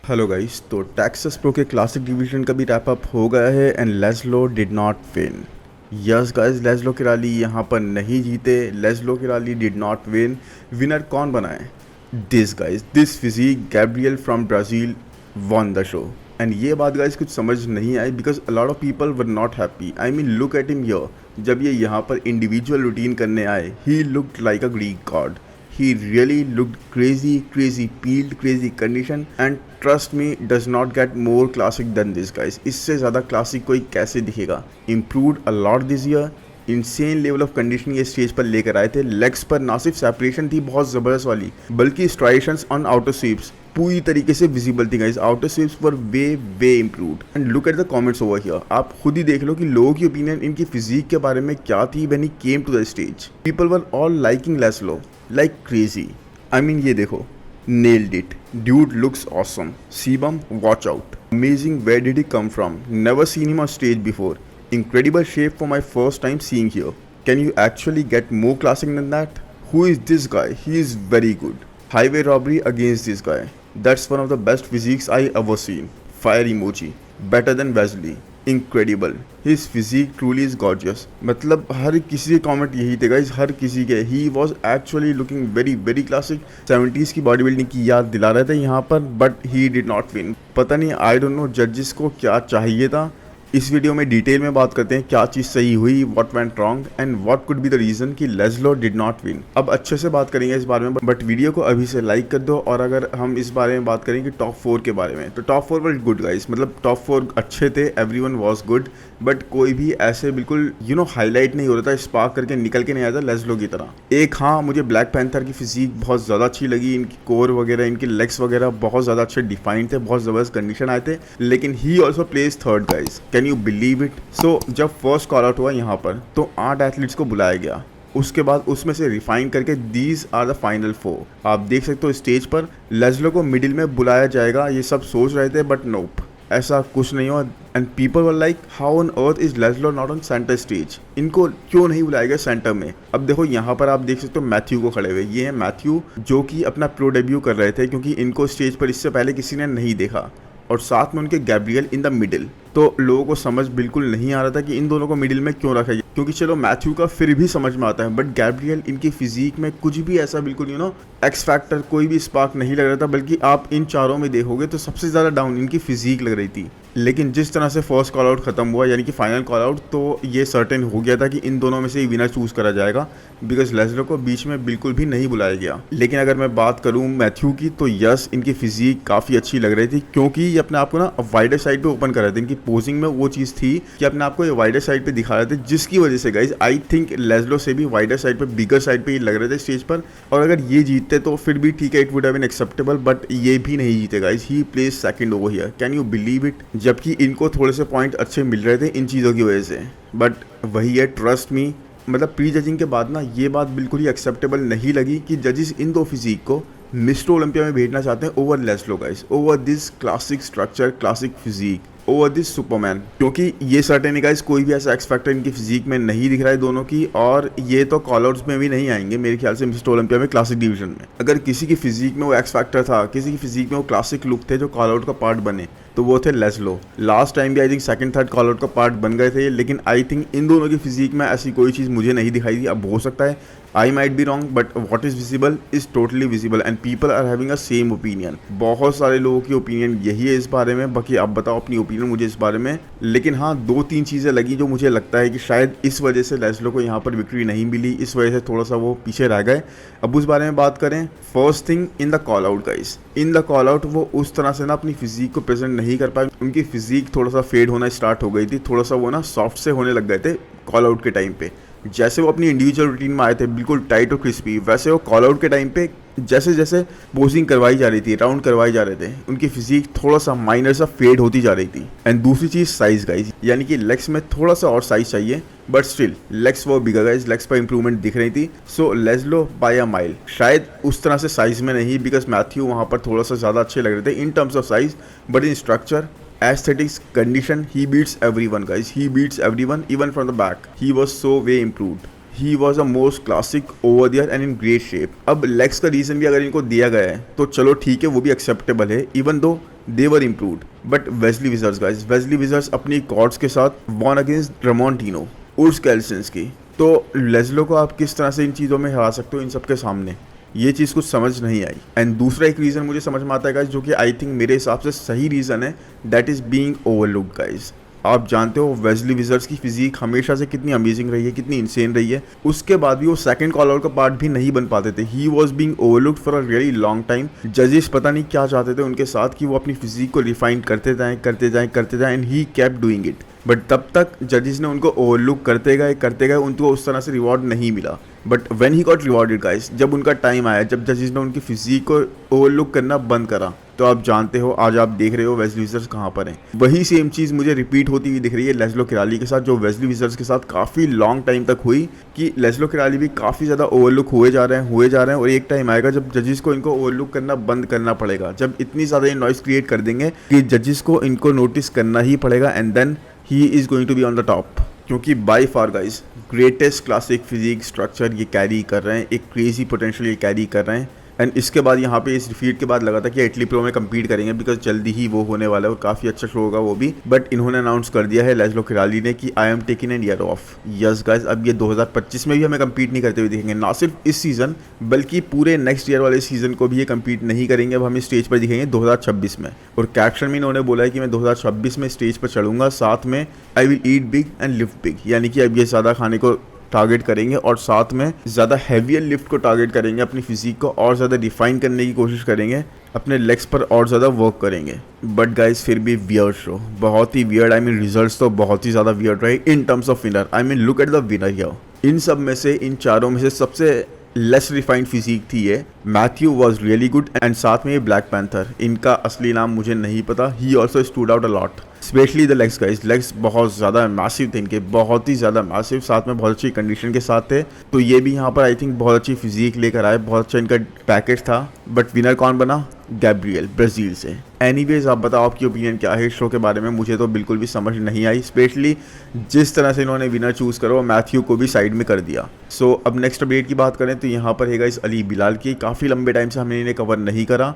Hello guys, तो Texas pro के classic division का भी रैप अप हो गया है and Laszlo did not win. Yes guys, Laszlo Kiraly यहाँ पर नहीं जीते। Laszlo Kiraly did not win. Winner कौन बना है? This guys, this physique Gabriel from Brazil won the show. And ये बात गाइस कुछ समझ नहीं आई because a lot of people were not happy. I mean look at him here. जब ये यहाँ पर इंडिविजुअल रूटीन करने आए, he looked like a Greek God. He really looked crazy, crazy peeled, crazy condition, and trust me, does not get more classic than this guys. इससे ज़्यादा classic कोई कैसे दिखेगा? Improved a lot this year. Insane level of conditioning ये stage पर लेकर आए थे। लेग्स पर ना सिर्फ सेपरेशन थी बहुत ज़बरदस्त वाली, बल्कि स्ट्राइशंस ऑन आउटर स्वीप्स पूरी तरीके से विजिबल थी guys. Outer sweeps were way way improved. And look at the comments over here. आप खुद ही देख लो कि लोगों की ओपिनियन इनकी फिजिक के बारे में क्या थी when he came to the stage. People were all liking Laszlo like crazy. I mean ये देखो, nailed it. Dude looks awesome. Sebum, watch out. Amazing, where did he come from? Never seen him on stage before. Incredible shape for my first time seeing here. Can you actually get more classic than that? Who is this guy? He is very good. Highway robbery against this guy. That's one of the best physiques I ever seen. Fire emoji. Better than Wesley. Incredible. His physique truly is gorgeous. मतलब हर किसी के comment यही थे guys, हर किसी के। He was actually looking very very classic. 70s की body building की याद दिला रहे थे यहाँ पर, but he did not win. पता नहीं, आई डोंट नो जजेस को क्या चाहिए था। इस वीडियो में डिटेल में बात करते हैं क्या चीज़ सही हुई, what went wrong and what could be the reason कि लेस्लो डिड नॉट विन। अब अच्छे से बात करेंगे इस बारे में, बट वीडियो को अभी से लाइक कर दो। और अगर हम इस बारे में बात करेंगे टॉप 4 के बारे में, तो टॉप 4 वर गुड गाइस। मतलब टॉप 4 अच्छे थे, एवरीवन वाज गुड, बट कोई भी ऐसे बिल्कुल हाईलाइट नहीं हो रहा था, स्पार्क करके निकल के नहीं आया था लेस्लो की तरह। एक हाँ, मुझे ब्लैक पैंथर की फिजिक बहुत ज़्यादा अच्छी लगी। इनकी कोर वगैरह, इनके लेग्स वगैरह बहुत ज़्यादा अच्छे डिफाइंड थे, बहुत ज़बरदस्त कंडीशन आए थे। लेकिन he also place third guys, can you believe it? So जब फर्स्ट कॉल आउट हुआ यहाँ पर, तो 8 एथलीट्स को बुलाया गया। उसके बाद उसमें से रिफाइन करके दीज आर द फाइनल 4। आप देख सकते हो स्टेज पर लेस्लो को मिडिल में बुलाया जाएगा, ये सब सोच रहे थे, बट नोप, ऐसा कुछ नहीं हुआ। And people were like, how on earth is Laszlo not on centre stage? इनको क्यों नहीं बुलाया गया सेंटर में? अब देखो यहाँ पर आप देख सकते हो मैथ्यू को खड़े हुए। ये है मैथ्यू जो कि अपना प्रो डेब्यू कर रहे थे, क्योंकि इनको स्टेज पर इससे पहले किसी ने नहीं देखा। और साथ में उनके गैब्रियल इन द मिडिल। तो लोगों को समझ बिल्कुल नहीं आ रहा था कि इन दोनों को मिडिल में क्यों रखा गया, क्योंकि चलो मैथ्यू का फिर भी समझ में आता है, बट गैब्रियल इनकी फिजिक में कुछ भी ऐसा बिल्कुल एक्स फैक्टर, कोई भी स्पार्क नहीं लग रहा था। बल्कि आप इन चारों में देखोगे तो सबसे ज़्यादा डाउन इनकी फिजिक लग रही थी। लेकिन जिस तरह से फर्स्ट कॉल आउट खत्म हुआ, यानी कि फाइनल कॉल आउट, तो ये सर्टेन हो गया था कि इन दोनों में से ही विनर चूज करा जाएगा, बिकॉज लेस्लो को बीच में बिल्कुल भी नहीं बुलाया गया। लेकिन अगर मैं बात करूं मैथ्यू की, तो यस, इनकी फिजिक काफ़ी अच्छी लग रही थी, क्योंकि ये अपने आप को वाइडर साइड पे ओपन कर रहे थे। इनकी पोजिंग में वो चीज़ थी कि अपने आप को ये वाइडर साइड पे दिखा रहे थे, जिसकी वजह से गाइज आई थिंक लेस्लो से भी वाइडर साइड पे, बिगर साइड पे ये लग रहे थे स्टेज पर। और अगर ये जीतते तो फिर भी ठीक है, it would have been acceptable, but ये भी नहीं जीते guys. He place second over here, can you believe it? जबकि इनको थोड़े से पॉइंट अच्छे मिल रहे थे इन चीज़ों की वजह से। बट वही है, ट्रस्ट मी, मतलब प्री जजिंग के बाद ना ये बात बिल्कुल ही एक्सेप्टेबल नहीं लगी कि जजेस इन दो फिजिक को मिस्टर ओलंपिया में भेजना चाहते हैं over Laszlo guys, over this classic structure, classic physique, over this superman. क्योंकि ये सर्टेन है गाइस, कोई भी ऐसा एक्स फैक्टर इनकी फिजिक में नहीं दिख रहा है दोनों की, और ये तो कॉल आउट्स में भी नहीं आएंगे मेरे ख्याल से मिस्टर ओलंपिया में क्लासिक डिवीजन में। अगर किसी की फिजिक में वो एक्स फैक्टर था, किसी की फिजिक में वो क्लासिक लुक थे जो कॉल आउट का पार्ट बने, तो वो थे लेस्लो। लास्ट टाइम भी I think second third call out का पार्ट बन गए थे, लेकिन आई थिंक इन दोनों की फिजिक में ऐसी कोई चीज़ मुझे नहीं दिखाई दी। अब हो सकता है I might be wrong, but what is visible is totally visible and people are having a same opinion. बहुत सारे लोगों की ओपिनियन यही है इस बारे में। बाकी आप बताओ अपनी ओपिनियन मुझे इस बारे में। लेकिन हाँ, 2-3 चीज़ें लगी जो मुझे लगता है कि शायद इस वजह से लेस्लो को यहाँ पर विक्ट्री नहीं मिली, इस वजह से थोड़ा सा वो पीछे रह गए। अब उस बारे में बात करें, first thing in the call out guys, in the call out वो उस तरह से अपनी फिजिक को प्रेजेंट नहीं कर पाए। उनकी फिजिक थोड़ा सा फेड होना स्टार्ट हो गई थी, थोड़ा सा वो सॉफ्ट से होने लग गए थे कॉल आउट के टाइम पे। जैसे वो अपनी इंडिविजुअल रूटीन में आए थे बिल्कुल टाइट और क्रिस्पी, वैसे वो कॉल आउट के टाइम पे जैसे जैसे पोजिंग करवाई जा रही थी, राउंड करवाए जा रहे थे, उनकी फिजिक थोड़ा सा माइनर सा फेड होती जा रही थी। एंड दूसरी चीज़ साइज गाइज, यानी कि लेग्स में थोड़ा सा और साइज चाहिए, बट स्टिल लेग्स वो बिगर गाइज, लेग्स पर इंप्रूवमेंट दिख रही थी। सो लेस्लो बाय अ माइल, शायद उस तरह से साइज में नहीं, बिकॉज मैथ्यू वहाँ पर थोड़ा सा ज़्यादा अच्छे लग रहे थे इन terms of size, but in structure, aesthetics, condition, he beats everyone guys, he beats everyone even from the back. He was so way improved. He was the most classic over there and in great shape. अब legs का reason भी अगर इनको दिया गया है तो चलो ठीक है, वो भी acceptable है, even though they were improved. But Wesley Vissers guys, Wesley Vissers अपनी कॉर्ड्स के साथ वॉन अगेंस्ट रमोंटिनो, उर्स केल्सिंस्की। तो लेज़लो को आप किस तरह से इन चीज़ों में हरा सकते हो इन सबके सामने, ये चीज़ कुछ समझ नहीं आई। एंड दूसरा एक रीज़न मुझे समझ में आता है गाइस, जो कि आई थिंक मेरे हिसाब से सही रीज़न है, that is being overlooked guys. आप जानते हो वेस्ली विजर्स की फिजिक हमेशा से कितनी अमेजिंग रही है, कितनी इंसेन रही है, उसके बाद भी वो सेकंड कॉल आउट का पार्ट भी नहीं बन पाते थे। He was being overlooked for a really long time. जजेस पता नहीं क्या चाहते थे उनके साथ कि वो अपनी फिजिक को रिफाइन करते जाएं करते जाएं करते जाएं, and he kept doing it. But तब तक जजेस ने उनको ओवरलुक करते गए, उनको उस तरह से रिवॉर्ड नहीं मिला। But when he got rewarded guys, जब उनका टाइम आया, जब जजेस ने उनकी फिजिक को ओवरलुक करना बंद करा, तो आप जानते हो आज आप देख रहे हो वेस्ली विजर्स कहाँ पर हैं। वही सेम चीज़ मुझे रिपीट होती हुई दिख रही है लेज़लो किराली के साथ, जो वेस्ली विजर्स के साथ काफ़ी लॉन्ग टाइम तक हुई, कि लेज़लो किराली भी काफ़ी ज़्यादा ओवरलुक हुए जा रहे हैं और एक टाइम आएगा जब जजेस को इनको ओवरलुक करना बंद करना पड़ेगा, जब इतनी ज़्यादा ये नॉइस क्रिएट कर देंगे कि जजेस को इनको नोटिस करना ही पड़ेगा, and then he is going to be on the top. क्योंकि by far guys greatest classic physique structure ये कैरी कर रहे हैं, एक क्रेजी पोटेंशियल ये कैरी कर रहे हैं। एंड इसके बाद यहाँ पे इस डिफीट के बाद लगा था कि इटली प्रो में कम्पीट करेंगे, बिकॉज जल्दी ही वो होने वाला है और काफ़ी अच्छा शो होगा वो भी। बट इन्होंने अनाउंस कर दिया है लेज़लो किराली ने कि I am taking an year of. Yes guys, अब ये 2025 में भी हमें कम्पीट नहीं करते हुए दिखेंगे, ना सिर्फ इस सीज़न बल्कि पूरे नेक्स्ट ईयर वाले सीज़न को भी ये कम्पीट नहीं करेंगे। अब हम स्टेज पर दिखेंगे 2026 में, और कैप्शन में इन्होंने बोला है कि मैं 2026 में स्टेज पर चढ़ूंगा, साथ में I will eat big and live big, यानी कि अब ये ज़्यादा खाने को टारगेट करेंगे और साथ में ज़्यादा हैवियर लिफ्ट को टारगेट करेंगे, अपनी फिजिक को और ज़्यादा डिफाइन करने की कोशिश करेंगे, अपने लेग्स पर और ज़्यादा वर्क करेंगे। बट गाइस फिर भी वियर्ड शो, बहुत ही वियर्ड। आई मीन रिजल्ट्स तो बहुत ही ज़्यादा वियर्ड रहे in terms of winner. I mean look at the winner here. इन सब में से, इन चारों में से सबसे लेस रिफाइंड फिजिक थी ये। Matthew was really good, and साथ में ये ब्लैक पैंथर, इनका असली नाम मुझे नहीं पता, he also stood out a lot, specially the legs guys. Legs बहुत ज़्यादा मैसिव थे इनके, बहुत ही ज़्यादा मैसिव, साथ में बहुत अच्छी कंडीशन के साथ थे। तो ये भी यहाँ पर आई थिंक बहुत अच्छी फिजिक लेकर आए, बहुत अच्छा इनका पैकेज था। बट विनर कौन बना? गैब्रियल, ब्राज़ील से। एनीवेज आप बताओ आपकी ओपिनियन क्या है इस शो के बारे में। मुझे तो बिल्कुल भी समझ नहीं आई, स्पेशली जिस तरह से इन्होंने विनर चूज़ करो, मैथ्यू को भी साइड में कर दिया। सो अब नेक्स्ट अपडेट की बात करें तो यहाँ पर है गाइस अली बिलाल की। काफ़ी लंबे टाइम से हमने इन्हें कवर नहीं करा।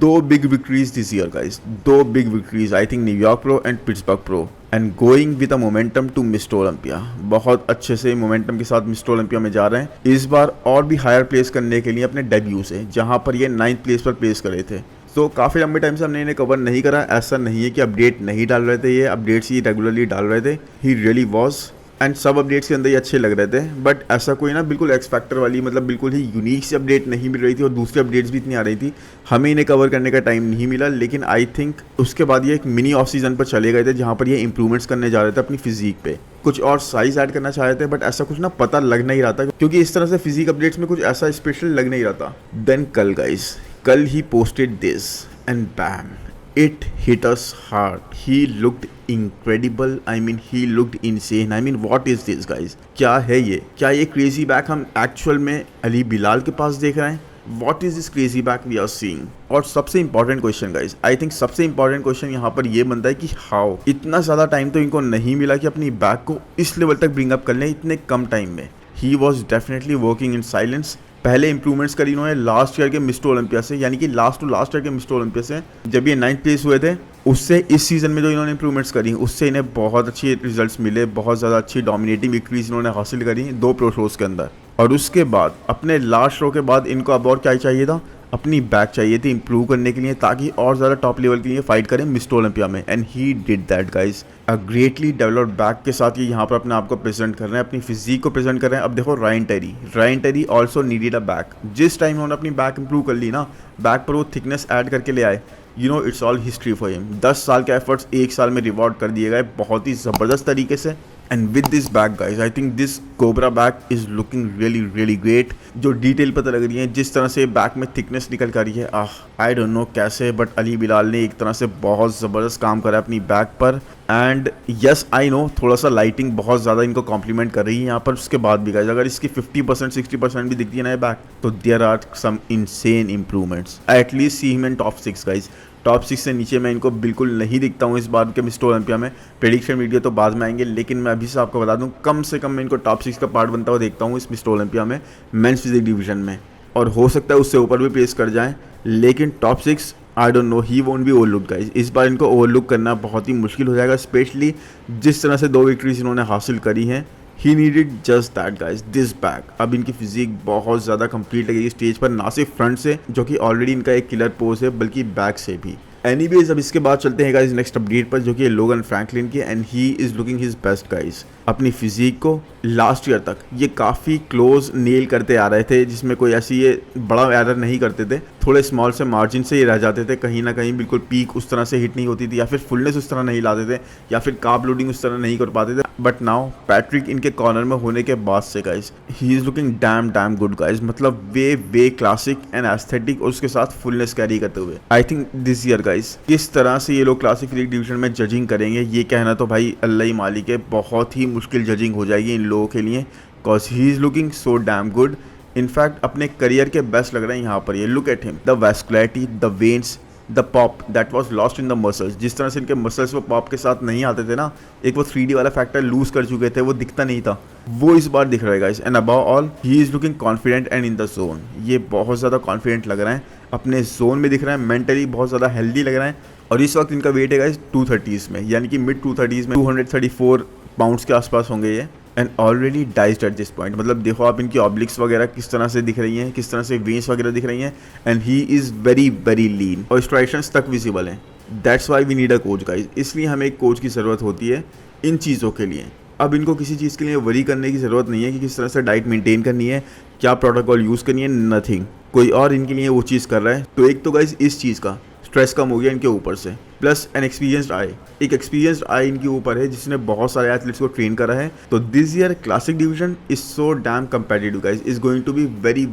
2 big victories this year guys, 2 big victories, I think New York pro and Pittsburgh pro, and going with a momentum to mister Olympia. बहुत अच्छे से मोमेंटम के साथ मिस्टर ओलंपिया में जा रहे हैं, इस बार और भी हायर प्लेस करने के लिए अपने डेब्यू से, जहां पर ये 9th प्लेस पर प्लेस करे थे। तो काफ़ी लंबे टाइम से हमने इन्हें कवर नहीं करा। ऐसा नहीं है कि अपडेट नहीं डाल रहे थे, ये अपडेट्स ही रेगुलरली डाल रहे थे। ही रियली वॉज, एंड सब अपडेट्स के अंदर ये अच्छे लग रहे थे। बट ऐसा कोई ना बिल्कुल एक्स फैक्टर वाली, मतलब बिल्कुल ही यूनिक सी अपडेट नहीं मिल रही थी, और दूसरी अपडेट्स भी इतनी आ रही थी, हमें इन्हें कवर करने का टाइम नहीं मिला। लेकिन आई थिंक उसके बाद ये एक मिनी ऑफ सीजन पर चले गए थे, जहाँ पर ये इंप्रूवमेंट्स करने जा रहे थे अपनी फिजिक पे, कुछ और साइज ऐड करना चाह रहे थे। बट ऐसा कुछ ना पता लग नहीं रहा था, क्योंकि इस तरह से फिजिक अपडेट्स में कुछ ऐसा स्पेशल लग नहीं रहा था। देन कल गाइस, कल ही posted this and bam, it hit us hard. He looked incredible. I mean, he looked insane. I mean, what is this guys? क्या है ये? क्या ये क्रेजी बैक हम एक्चुअल में अली बिलाल के पास देख रहे हैं? What is this crazy back we are seeing? और सबसे important question guys, I think सबसे इंपॉर्टेंट क्वेश्चन यहाँ पर ये बनता है कि हाउ इतना ज़्यादा टाइम तो इनको नहीं मिला कि अपनी बैक को इस लेवल तक ब्रिंग अप कर लें इतने कम टाइम में। He was definitely working in silence. पहले इंप्रूवमेंट्स करी इन्होंने लास्ट ईयर के मिस्टर ओलंपिया से, यानी कि लास्ट ईयर के मिस्टर ओलंपिया से, जब ये 9th प्लेस हुए थे, उससे इस सीज़न में जो इन्होंने इंप्रूवमेंट्स करी, उससे इन्हें बहुत अच्छे रिजल्ट्स मिले, बहुत ज़्यादा अच्छी डोमिनेटिंग विक्ट्रीज इन्होंने हासिल करी 2 प्रो शोज़ के अंदर। और उसके बाद अपने लास्ट शो के बाद इनको अब और क्या चाहिए था? अपनी बैक चाहिए थी इंप्रूव करने के लिए, ताकि और ज़्यादा टॉप लेवल के लिए फाइट करें मिस्टर ओलंपिया में। And he did that guys. A greatly developed back के साथ ये यहाँ पर अपने आप को प्रेजेंट कर रहे हैं, अपनी फिजिक को प्रेजेंट कर रहे हैं। अब देखो Ryan Terry also needed a back. जिस टाइम उन्होंने अपनी बैक इंप्रूव कर ली ना, बैक पर वो थिकनेस ऐड करके ले आए, you know it's all history for him. 10 साल के एफर्ट्स 1 साल में रिवॉर्ड कर दिए गए बहुत ही ज़बरदस्त तरीके से। And with this back guys, I think this cobra back is looking really great. जो डिटेल पता लग रही है, जिस तरह से बैक में थिकनेस निकल कर रही है, आई डोंट नो कैसे, बट अली बिलाल ने एक तरह से बहुत ज़बरदस्त काम करा अपनी बैक पर। एंड यस आई नो, थोड़ा सा लाइटिंग बहुत ज़्यादा इनको कॉम्प्लीमेंट कर रही है यहाँ पर। उसके बाद भी गाइज अगर इसकी 50% 60% भी दिखती है ना बैक, तो there are some insane improvements. At least see him in top 6 guys. Top 6 से नीचे मैं इनको बिल्कुल नहीं दिखता हूँ इस बार के मिस्टर ओलंपिया में। प्रेडिक्शन वीडियो तो बाद में आएंगे, लेकिन मैं अभी से आपको बता दूँ, कम से कम मैं इनको टॉप 6 का पार्ट बनता हुआ देखता हूँ इस मिस्टर ओलंपिया में, मेंस फिजिक डिवीजन में। और हो सकता है उससे ऊपर भी प्लेस कर जाएं, लेकिन top 6 I don't know, he won't be overlooked guys. इस बार इनको ओवरलुक करना बहुत ही मुश्किल हो जाएगा, स्पेशली जिस तरह से 2 विक्ट्रीज इन्होंने हासिल करी हैं। He needed just that guys, this back. अब इनकी फिजिक बहुत ज़्यादा कंप्लीट लगेगी स्टेज पर, ना सिर्फ फ्रंट से जो कि ऑलरेडी इनका एक किलर पोज है, बल्कि बैक से भी। एनीवेज अब इसके बाद चलते हैं गाइस नेक्स्ट अपडेट पर, जो कि लोगन फ्रैंकलिन की, and he is looking his best guys. अपनी फिजिक को लास्ट ईयर तक ये काफ़ी क्लोज नेल करते आ रहे थे, जिसमें कोई ऐसी ये बड़ा एरर नहीं करते थे, थोड़े स्मॉल से मार्जिन से ये रह जाते थे, कहीं ना कहीं बिल्कुल पीक उस तरह से हिट नहीं होती थी, या फिर फुलनेस उस तरह नहीं लाते थे, या फिर कार्ब लोडिंग उस तरह नहीं कर पाते थे। बट नाउ पैट्रिक इनके कॉर्नर में होने के बाद से guys he is looking damn good guys, मतलब वे क्लासिक एंड एस्थेटिक, और उसके साथ फुलनेस कैरी करते हुए। I think this year guys किस तरह से ये लोग क्लासिक फिजिक डिवीजन में जजिंग करेंगे, ये कहना तो भाई अल्लाह ही मालिक है। बहुत ही मुश्किल जजिंग हो जाएगी इन लोगों के लिए, cause he is looking so damn good. In fact अपने करियर के बेस्ट लग रहे हैं यहाँ पर ये। Look at him, the vascularity, the veins, the pop that was lost in the muscles. जिस तरह से इनके मसल्स वो पॉप के साथ नहीं आते थे ना, एक वो 3D वाला फैक्टर लूज कर चुके थे, वो दिखता नहीं था, वो इस बार दिख रहा है guys. And above all he is looking confident and in the zone. ये बहुत ज़्यादा कॉन्फिडेंट लग रहा है, अपने जोन में दिख रहा है, मेंटली बहुत ज़्यादा हेल्दी लग रहा है। और इस वक्त इनका वेट है गाइस 230s में, यानी कि मिड 230s में, 234 पाउंड्स के आसपास होंगे ये। And already diced at this point, मतलब देखो आप इनकी ऑब्लिक्स वगैरह किस तरह से दिख रही हैं, किस तरह से वेन्स वगैरह दिख रही हैं। And he is very lean, और स्ट्राइशंस तक विजिबल हैं। That's why we need a coach guys, इसलिए हमें एक कोच की ज़रूरत होती है इन चीज़ों के लिए। अब इनको किसी चीज़ के लिए वरी करने की ज़रूरत नहीं है कि किस तरह से डाइट मेंटेन करनी है, क्या प्रोटोकॉल यूज़ करनी है, नथिंग। कोई और इनके लिए वो चीज़ कर रहा है। तो एक तो गाइज इस चीज़ का स्ट्रेस कम हो गया इनके ऊपर से, प्लस एन एक्सपीरियंस्ड आई, एक एक्सपीरियंस्ड आई इनके ऊपर है जिसने बहुत सारे एथलीट्स को ट्रेन करा है। तो this year classic division is so damn competitive guys, is going to be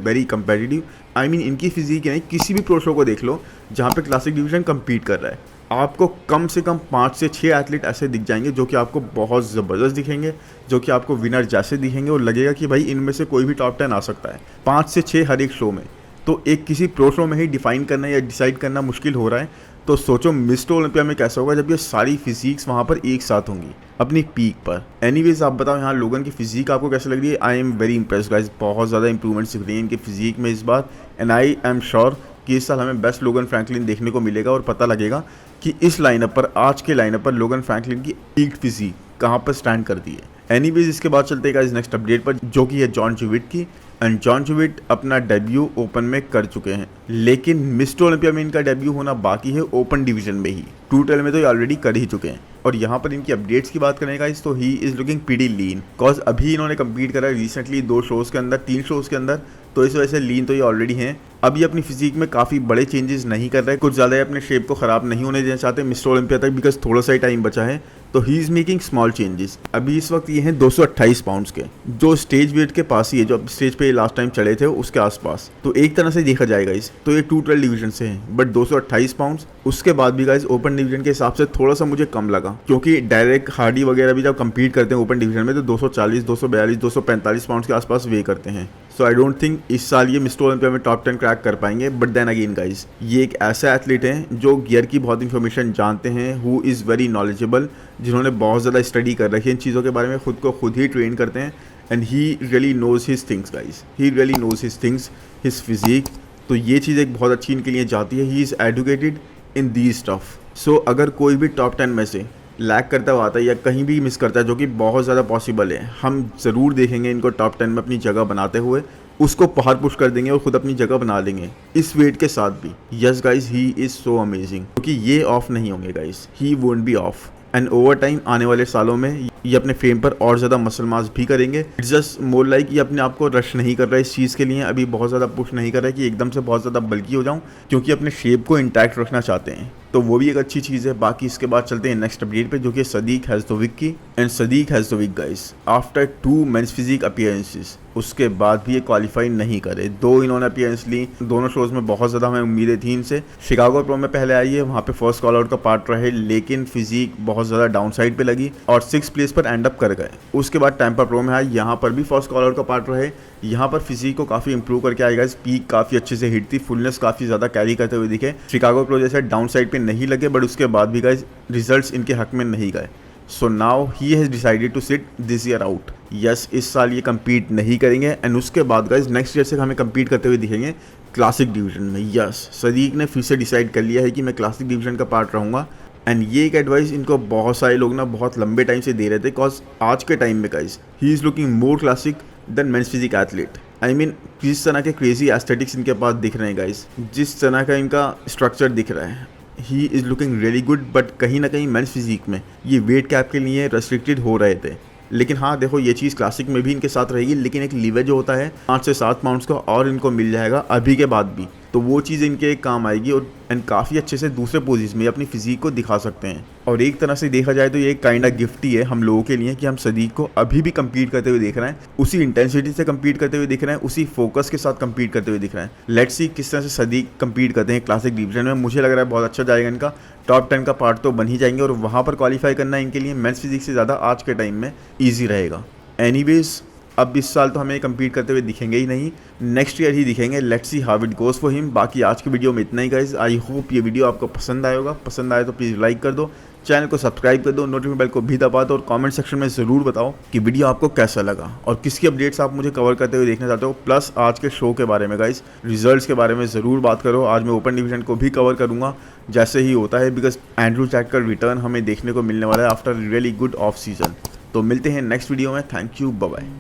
very competitive. I mean इनकी फिजिक है, किसी भी प्रो शो को देख लो जहाँ पे क्लासिक डिवीजन कम्पीट कर रहा है, आपको कम से कम 5 से 6 एथलीट ऐसे दिख जाएंगे जो कि आपको बहुत ज़बरदस्त दिखेंगे, जो कि आपको विनर जैसे दिखेंगे, और लगेगा कि भाई इनमें से कोई भी टॉप 10 आ सकता है। 5 से 6 हर एक शो में, तो एक किसी प्रो शो में ही डिफाइन करना या डिसाइड करना मुश्किल हो रहा है। तो सोचो मिस्टर ओलंपिया में कैसा होगा जब ये सारी फिजिक्स वहाँ पर एक साथ होंगी अपनी पीक पर। एनीवेज आप बताओ यहाँ लोगन की फिजिक आपको कैसे लग रही है? I am very impressed guys, बहुत ज़्यादा इंप्रूवमेंट्स दिख रही है इनकी फिजिक में इस बार। एंड आई एम श्योर कि इस साल हमें बेस्ट लोगन फ्रैंकलिन देखने को मिलेगा, और पता लगेगा कि इस लाइनअप पर, आज के लाइनअप पर लोगन फ्रैंकलिन की पीक फिजिक कहाँ पर स्टैंड करती है। एनीवेज इसके बाद चलते हैं गाइस नेक्स्ट अपडेट पर, जो कि है जॉन जूविट की। एंड जॉन जूविट अपना डेब्यू ओपन में कर चुके हैं, लेकिन मिस्टर ओलंपिया में इनका डेब्यू होना बाकी है ओपन डिवीजन में ही। 212 में तो ये ऑलरेडी कर ही चुके हैं। और यहाँ पर इनकी अपडेट्स की बात करें गाइस, तो he is looking pretty lean, cause अभी इन्होंने कम्पीट करा रिसेंटली 2 शोज़ के अंदर, 3 शोज़ के अंदर, तो इस वजह से लीन तो ये ऑलरेडी हैं। अब ये अपनी फिजिक में काफ़ी बड़े चेंजेस नहीं कर रहे, कुछ ज़्यादा अपने शेप को ख़राब नहीं होने देना चाहते मिस्टर ओलंपिया तक, बिकॉज थोड़ा सा ही टाइम बचा है। तो he is making small changes. अभी इस वक्त ये हैं 228 पाउंड्स के, जो स्टेज वेट के पास ही है, जो स्टेज पे लास्ट टाइम चढ़े थे उसके आसपास। तो एक तरह से देखा जाएगा इस, तो ये 212 डिवीजन से है, बट 228 पाउंड्स। उसके बाद भी गाइस ओपन डिवीजन के हिसाब से थोड़ा सा मुझे कम लगा, क्योंकि डायरेक्ट हार्डी वगैरह भी जब कंपीट करते हैं ओपन डिवीजन में तो 240, 242, 245 पाउंड्स के आसपास वे करते हैं। सो आई डोंट थिंक इस साल ये मिस्टर ओलंपिया में टॉप 10 क्रैक कर पाएंगे। बट देन अगेन गाइस, ये एक ऐसा एथलीट है जो गियर की बहुत इन्फॉर्मेशन जानते हैं, हु इज़ वेरी नॉलेजेबल, जिन्होंने बहुत ज़्यादा स्टडी कर रखी है इन चीज़ों के बारे में, खुद को खुद ही ट्रेन करते हैं। And he really knows his things guys, he really knows his things, his physique. तो ये चीज़ एक बहुत अच्छी इनके लिए जाती है। He is educated in these stuff. So अगर कोई भी टॉप 10 में से लैग करता हुआ आता है या कहीं भी मिस करता है, जो कि बहुत ज़्यादा पॉसिबल है, हम ज़रूर देखेंगे इनको टॉप 10 में अपनी जगह बनाते हुए, उसको बाहर पुश कर देंगे और खुद अपनी जगह बना देंगे इस वेट के साथ भी। Yes guys, he is so amazing, क्योंकि ये ऑफ नहीं होंगे guys, he won't be of. And over time आने वाले सालों में ये अपने फ्रेम पर और ज़्यादा मसल मास भी करेंगे। इट्स जस्ट मोर लाइक ये अपने आप को रश नहीं कर रहा है इस चीज़ के लिए, अभी बहुत ज़्यादा पुश नहीं कर रहा है कि एकदम से बहुत ज़्यादा बल्की हो जाऊँ, क्योंकि अपने शेप को इंटैक्ट रखना चाहते हैं। तो वो भी एक अच्छी चीज़ है। बाकी इसके बाद चलते हैं नेक्स्ट अपडेट पे, जो कि सदीक हैज़दोविक की। एंड सदीक हैज़दोविक guys, after 2 men's physique appearances, उसके बाद भी ये क्वालिफाई नहीं करे। 2 इन्होंने अपीयरेंस ली, दोनों शोज़ में बहुत ज़्यादा हमें उम्मीदें थी इनसे। शिकागो प्रो में पहले आई है, वहाँ पे फर्स्ट कॉल आउट का पार्ट रहे, लेकिन फिजिक बहुत ज़्यादा डाउन साइड पर लगी और 6th प्लेस पर एंड अप कर गए। उसके बाद टैंपा प्रो में आई, यहाँ पर भी फर्स्ट कॉल आउट का पार्ट रहे, यहाँ पर फिजिक को काफ़ी इंप्रूव करके आएगा। स्पीक काफ़ी अच्छे से हिट थी, फुलनेस काफ़ी ज़्यादा कैरी करते हुए दिखे। शिकागो प्रो जैसे डाउन साइड पे नहीं लगे, बट उसके बाद भी गाइस रिजल्ट्स इनके हक में नहीं गए। So now he has decided to sit this year out. Yes, इस साल ये कम्पीट नहीं करेंगे। एंड उसके बाद गाइस नेक्स्ट ईयर से हमें कम्पीट करते हुए दिखेंगे क्लासिक डिवीज़न में। यस, सदीक ने फिर से डिसाइड कर लिया है कि मैं क्लासिक डिवीज़न का पार्ट रहूँगा। एंड ये एक एडवाइस इनको बहुत सारे लोग ना बहुत लंबे टाइम से दे रहे थे, बिकॉज आज के टाइम में guys he is looking more classic than men's physique athlete. I mean जिस तरह के क्रेजी एस्थेटिक्स इनके पास दिख रहे हैं गाइस, जिस तरह का इनका स्ट्रक्चर दिख रहा है, he is looking really good. But कहीं ना कहीं मेंस फिजिक में ये वेट कैप के लिए रेस्ट्रिक्टेड हो रहे थे। लेकिन हाँ देखो, ये चीज़ क्लासिक में भी इनके साथ रहेगी, लेकिन एक लीवर जो होता है 5 से 7 पाउंड्स का और इनको मिल जाएगा अभी के बाद भी, तो वो चीज़ इनके काम आएगी और एंड काफ़ी अच्छे से दूसरे पोजीशन में अपनी फिजिक को दिखा सकते हैं। और एक तरह से देखा जाए तो ये काइंड ऑफ गिफ्ट ही है हम लोगों के लिए कि हम सदीक को अभी भी कम्पीट करते हुए देख रहे हैं, उसी इंटेंसिटी से कम्पीट करते हुए दिख रहे हैं, उसी फोकस के साथ कम्पीट करते हुए दिख रहे हैं। लेट्स सी किस तरह से सदीक कम्पीट करते हैं क्लासिक डिवीजन में। मुझे लग रहा है बहुत अच्छा जाएगा इनका, टॉप 10 का पार्ट तो बन ही जाएंगे और वहाँ पर क्वालिफाई करना इनके लिए मेंस फिजिक से ज़्यादा आज के टाइम में ईजी रहेगा। एनीवेज अब इस साल तो हमें कम्पीट करते हुए दिखेंगे ही नहीं, नेक्स्ट ईयर ही दिखेंगे। Let's see how it goes for him. बाकी आज की वीडियो में इतना ही गाइज। आई होप ये वीडियो आपको पसंद आएगा। पसंद आए तो प्लीज़ लाइक कर दो, चैनल को सब्सक्राइब कर दो, नोटिफिकेशन बेल को भी दबा दो और कमेंट सेक्शन में ज़रूर बताओ कि वीडियो आपको कैसा लगा और किसकी अपडेट्स आप मुझे कवर करते हुए देखना चाहते हो। प्लस आज के शो के बारे में गाइज, रिजल्ट्स के बारे में ज़रूर बात करो। आज मैं ओपन डिवीजन को भी कवर करूँगा जैसे ही होता है, बिकॉज एंड्रू चैट का रिटर्न हमें देखने को मिलने वाला है after really good off season. तो मिलते हैं नेक्स्ट वीडियो में। Thank you, bye bye.